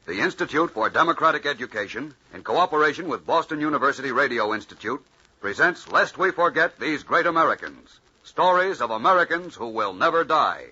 The Institute for Democratic Education, in cooperation with Boston University Radio Institute, presents Lest We Forget These Great Americans, stories of Americans who will never die.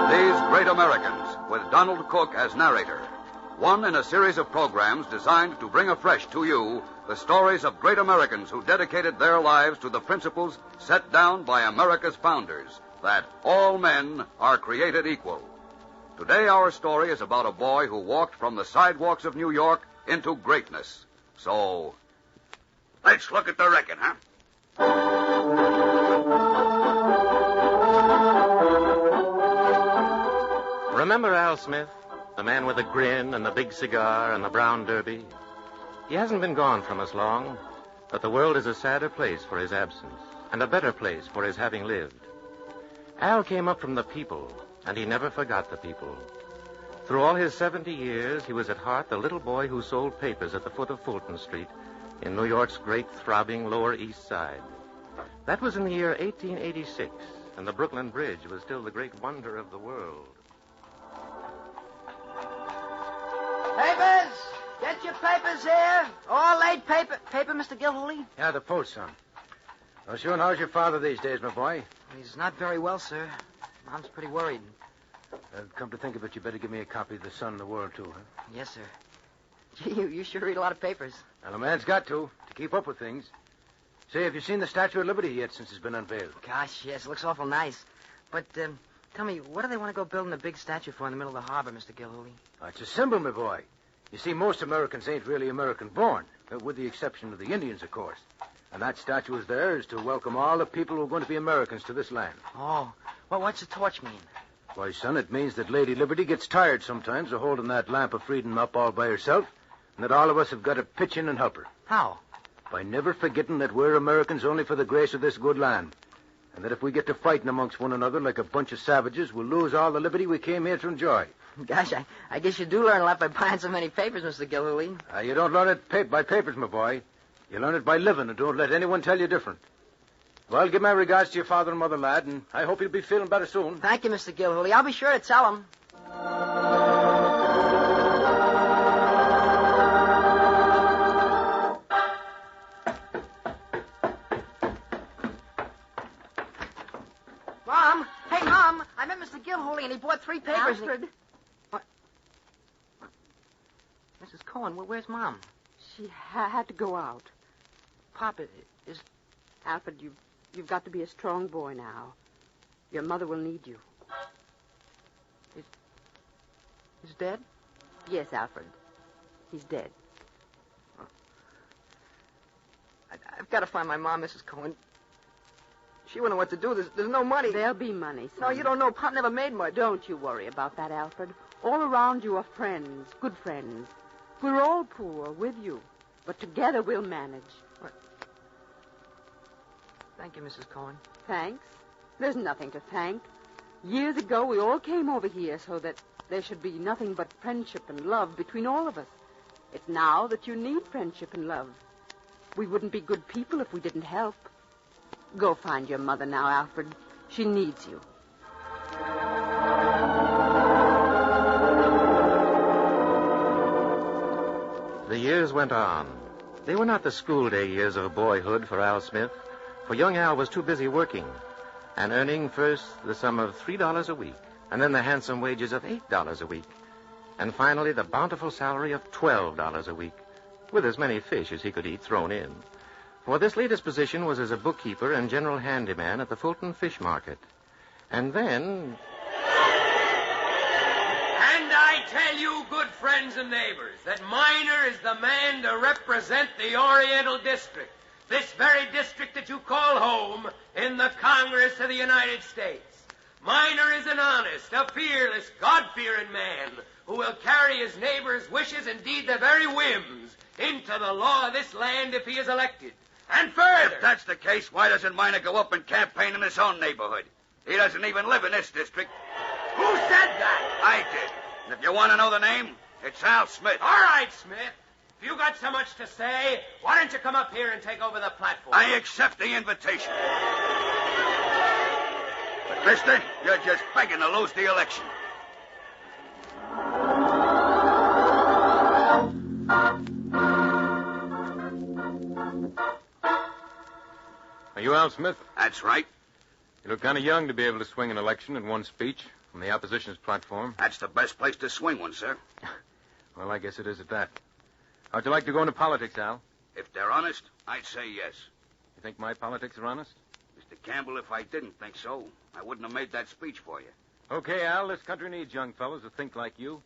These Great Americans, with Donald Cook as narrator. One in a series of programs designed to bring afresh to you the stories of great Americans who dedicated their lives to the principles set down by America's founders, that all men are created equal. Today our story is about a boy who walked from the sidewalks of New York into greatness. So, let's look at the record, huh? Remember Al Smith? The man with the grin and the big cigar and the brown derby? He hasn't been gone from us long, but the world is a sadder place for his absence and a better place for his having lived. Al came up from the people, and he never forgot the people. Through all his 70 years, he was at heart the little boy who sold papers at the foot of Fulton Street in New York's great throbbing Lower East Side. That was in the year 1886, and the Brooklyn Bridge was still the great wonder of the world. Papers! Get your papers here. All late paper. Paper, Mr. Gilhooly? Yeah, the post, son. Well, sure, and how's your father these days, my boy? He's not very well, sir. Mom's pretty worried. Come to think of it, you better give me a copy of The Sun and the World, too, huh? Yes, sir. Gee, you sure read a lot of papers. Well, a man's got to keep up with things. Say, have you seen the Statue of Liberty yet since it's been unveiled? Gosh, yes, it looks awful nice. But, tell me, what do they want to go building a big statue for in the middle of the harbor, Mr. Gilhooly? It's a symbol, my boy. You see, most Americans ain't really American-born, with the exception of the Indians, of course. And that statue is there is to welcome all the people who are going to be Americans to this land. Oh, well, what's the torch mean? Why, son, it means that Lady Liberty gets tired sometimes of holding that lamp of freedom up all by herself, and that all of us have got to pitch in and help her. How? By never forgetting that we're Americans only for the grace of this good land. And that if we get to fighting amongst one another like a bunch of savages, we'll lose all the liberty we came here to enjoy. Gosh, I guess you do learn a lot by buying so many papers, Mr. Gilhooly. You don't learn it by papers, my boy. You learn it by living, and don't let anyone tell you different. Well, give my regards to your father and mother, lad, and I hope you'll be feeling better soon. Thank you, Mr. Gilhooly. I'll be sure to tell him. Mom! Hey, Mom! I met Mr. Gilhooly, and he bought 3 papers. Alfred. What? Mrs. Cohen, where's Mom? She had to go out. Pop, is... Alfred, you've got to be a strong boy now. Your mother will need you. Is dead? Yes, Alfred. He's dead. I've got to find my mom, Mrs. Cohen. She wouldn't know what to do. There's no money. There'll be money, son. No, you don't know. Pop never made much. Don't you worry about that, Alfred. All around you are friends, good friends. We're all poor with you, but together we'll manage. What? Thank you, Mrs. Cohen. Thanks? There's nothing to thank. Years ago, we all came over here so that there should be nothing but friendship and love between all of us. It's now that you need friendship and love. We wouldn't be good people if we didn't help. Go find your mother now, Alfred. She needs you. The years went on. They were not the school day years of boyhood for Al Smith, for young Al was too busy working and earning first the sum of $3 a week, and then the handsome wages of $8 a week, and finally the bountiful salary of $12 a week, with as many fish as he could eat thrown in. For this latest position was as a bookkeeper and general handyman at the Fulton Fish Market. And then... And I tell you, good friends and neighbors, that Miner is the man to represent the Oriental District, this very district that you call home in the Congress of the United States. Miner is an honest, a fearless, God-fearing man who will carry his neighbors' wishes, indeed their very whims, into the law of this land if he is elected. And further... If that's the case, why doesn't Miner go up and campaign in his own neighborhood? He doesn't even live in this district. Who said that? I did. And if you want to know the name, it's Al Smith. All right, Smith. If you got so much to say, why don't you come up here and take over the platform? I accept the invitation. But, mister, you're just begging to lose the election. Are you Al Smith? That's right. You look kind of young to be able to swing an election in one speech from the opposition's platform. That's the best place to swing one, sir. Well, I guess it is at that. How'd you like to go into politics, Al? If they're honest, I'd say yes. You think my politics are honest? Mr. Campbell, if I didn't think so, I wouldn't have made that speech for you. Okay, Al, this country needs young fellows who think like you.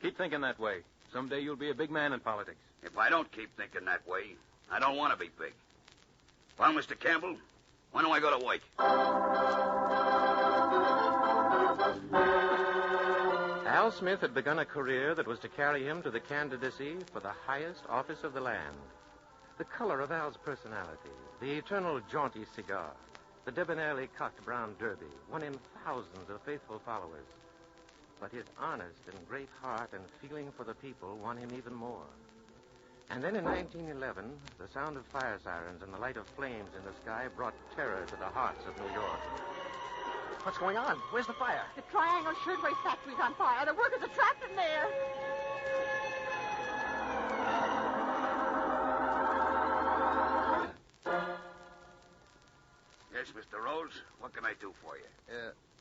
Keep thinking that way. Someday you'll be a big man in politics. If I don't keep thinking that way, I don't want to be big. Well, Mr. Campbell, when do I go to work? Al Smith had begun a career that was to carry him to the candidacy for the highest office of the land. The color of Al's personality, the eternal jaunty cigar, the debonairly cocked brown derby won him thousands of faithful followers. But his honest and great heart and feeling for the people won him even more. And then in 1911, the sound of fire sirens and the light of flames in the sky brought terror to the hearts of New York. What's going on? Where's the fire? The Triangle Shirtwaist Factory's on fire. The workers are trapped in there. Yes, Mr. Rhodes, what can I do for you?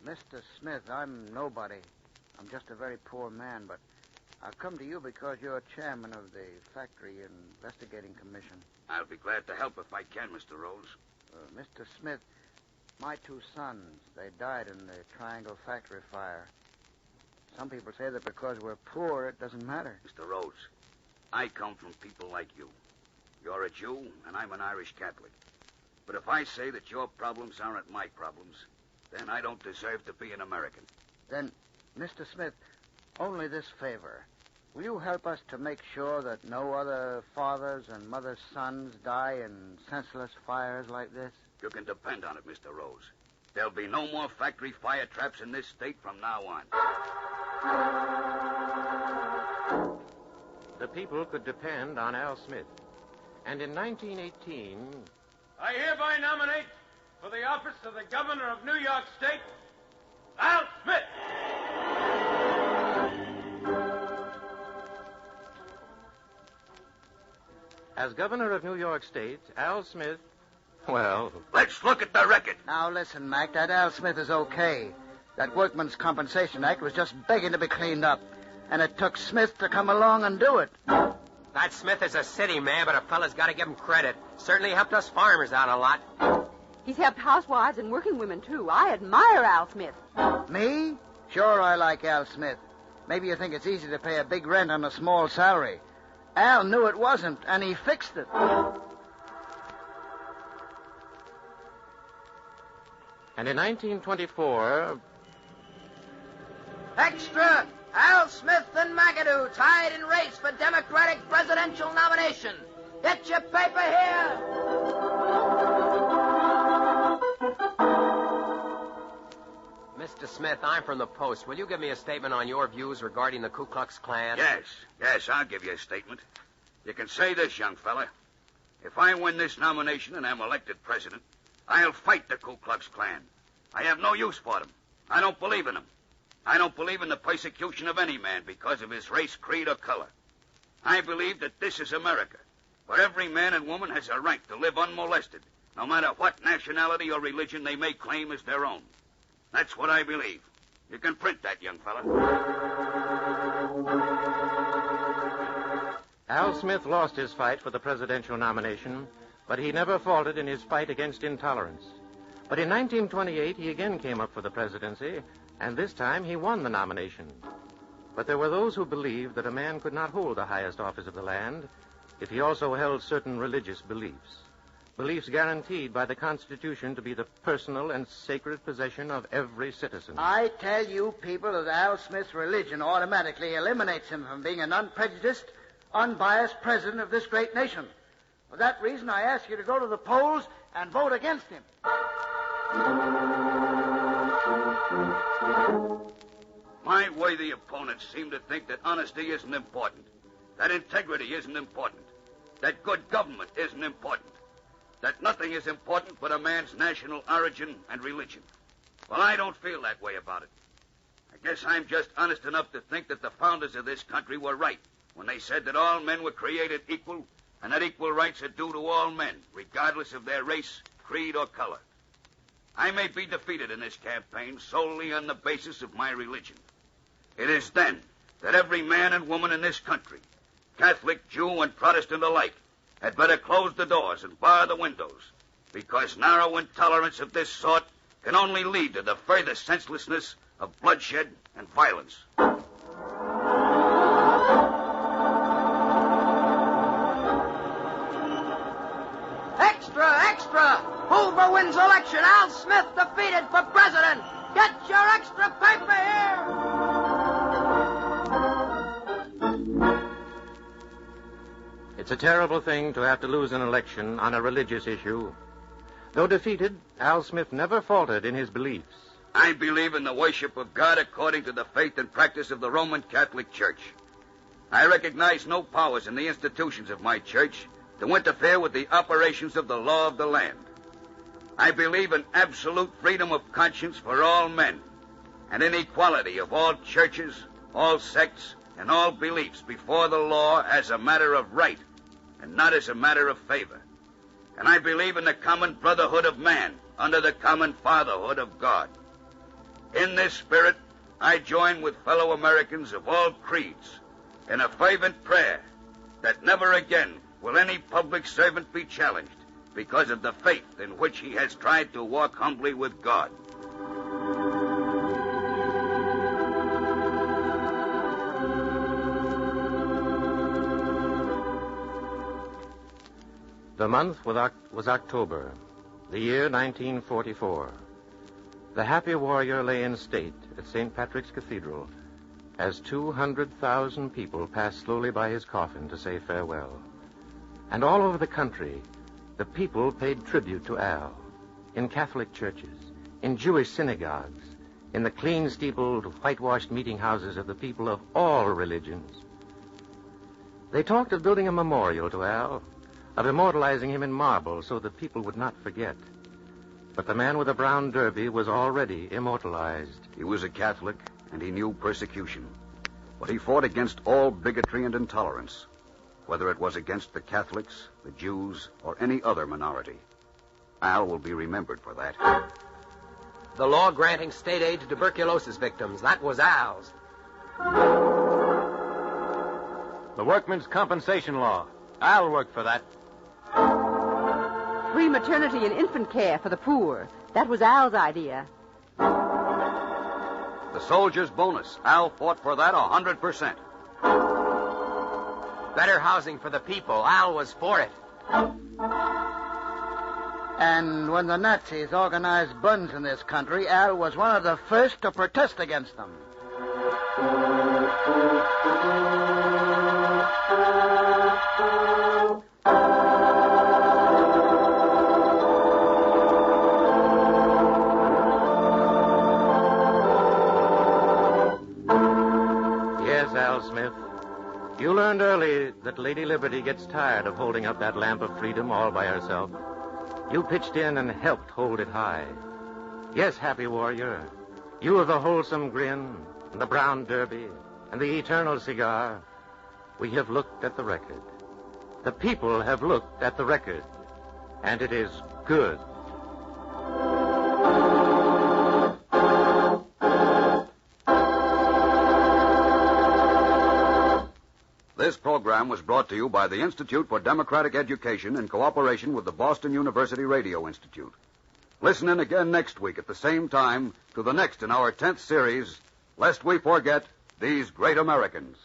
Mr. Smith, I'm nobody. I'm just a very poor man, but I've come to you because you're chairman of the Factory Investigating Commission. I'll be glad to help if I can, Mr. Rhodes. Mr. Smith, my two sons, they died in the Triangle Factory fire. Some people say that because we're poor, it doesn't matter. Mr. Rhodes, I come from people like you. You're a Jew, and I'm an Irish Catholic. But if I say that your problems aren't my problems, then I don't deserve to be an American. Then, Mr. Smith, only this favor. Will you help us to make sure that no other fathers and mothers' sons die in senseless fires like this? You can depend on it, Mr. Rhodes. There'll be no more factory fire traps in this state from now on. The people could depend on Al Smith. And in 1918... I hereby nominate for the office of the governor of New York State, Al Smith. As governor of New York State, Al Smith, well... Let's look at the record. Now, listen, Mac, that Al Smith is okay. That Workmen's Compensation Act was just begging to be cleaned up. And it took Smith to come along and do it. That Smith is a city man, but a fella's got to give him credit. Certainly helped us farmers out a lot. He's helped housewives and working women, too. I admire Al Smith. Me? Sure, I like Al Smith. Maybe you think it's easy to pay a big rent on a small salary. Al knew it wasn't, and he fixed it. And in 1924... Extra! Al Smith and McAdoo tied in race for Democratic presidential nomination. Get your paper here. Mr. Smith, I'm from the Post. Will you give me a statement on your views regarding the Ku Klux Klan? Yes, I'll give you a statement. You can say this, young fella. If I win this nomination and am elected president, I'll fight the Ku Klux Klan. I have no use for them. I don't believe in them. I don't believe in the persecution of any man because of his race, creed, or color. I believe that this is America, where every man and woman has a right to live unmolested, no matter what nationality or religion they may claim as their own. That's what I believe. You can print that, young fella. Al Smith lost his fight for the presidential nomination, but he never faltered in his fight against intolerance. But in 1928, he again came up for the presidency, and this time he won the nomination. But there were those who believed that a man could not hold the highest office of the land if he also held certain religious beliefs. Beliefs guaranteed by the Constitution to be the personal and sacred possession of every citizen. I tell you people that Al Smith's religion automatically eliminates him from being an unprejudiced, unbiased president of this great nation. For that reason, I ask you to go to the polls and vote against him. My worthy opponents seem to think that honesty isn't important, that integrity isn't important, that good government isn't important, that nothing is important but a man's national origin and religion. Well, I don't feel that way about it. I guess I'm just honest enough to think that the founders of this country were right when they said that all men were created equal and that equal rights are due to all men, regardless of their race, creed, or color. I may be defeated in this campaign solely on the basis of my religion. It is then that every man and woman in this country, Catholic, Jew, and Protestant alike, had better close the doors and bar the windows, because narrow intolerance of this sort can only lead to the further senselessness of bloodshed and violence. Extra, extra! Hoover wins election. Al Smith defeated for president. Get your extra paper here! It's a terrible thing to have to lose an election on a religious issue. Though defeated, Al Smith never faltered in his beliefs. I believe in the worship of God according to the faith and practice of the Roman Catholic Church. I recognize no powers in the institutions of my church to interfere with the operations of the law of the land. I believe in absolute freedom of conscience for all men and in equality of all churches, all sects, and all beliefs before the law as a matter of right and not as a matter of favor. And I believe in the common brotherhood of man under the common fatherhood of God. In this spirit, I join with fellow Americans of all creeds in a fervent prayer that never again will any public servant be challenged because of the faith in which he has tried to walk humbly with God. The month was October, the year 1944. The happy warrior lay in state at St. Patrick's Cathedral as 200,000 people passed slowly by his coffin to say farewell. And all over the country, the people paid tribute to Al, in Catholic churches, in Jewish synagogues, in the clean-steepled, whitewashed meeting houses of the people of all religions. They talked of building a memorial to Al, of immortalizing him in marble so that people would not forget. But the man with the brown derby was already immortalized. He was a Catholic, and he knew persecution. But he fought against all bigotry and intolerance, whether it was against the Catholics, the Jews, or any other minority. Al will be remembered for that. The law granting state aid to tuberculosis victims, that was Al's. The workmen's compensation law. Al worked for that. Free maternity and infant care for the poor. That was Al's idea. The soldier's bonus. Al fought for that 100%. Better housing for the people. Al was for it. And when the Nazis organized buns in this country, Al was one of the first to protest against them. Yes, Al Smith. You learned early that Lady Liberty gets tired of holding up that lamp of freedom all by herself. You pitched in and helped hold it high. Yes, happy warrior, you of the wholesome grin, and the brown derby, and the eternal cigar. We have looked at the record. The people have looked at the record, and it is good. This program was brought to you by the Institute for Democratic Education in cooperation with the Boston University Radio Institute. Listen in again next week at the same time to the next in our 10th series, Lest We Forget These Great Americans.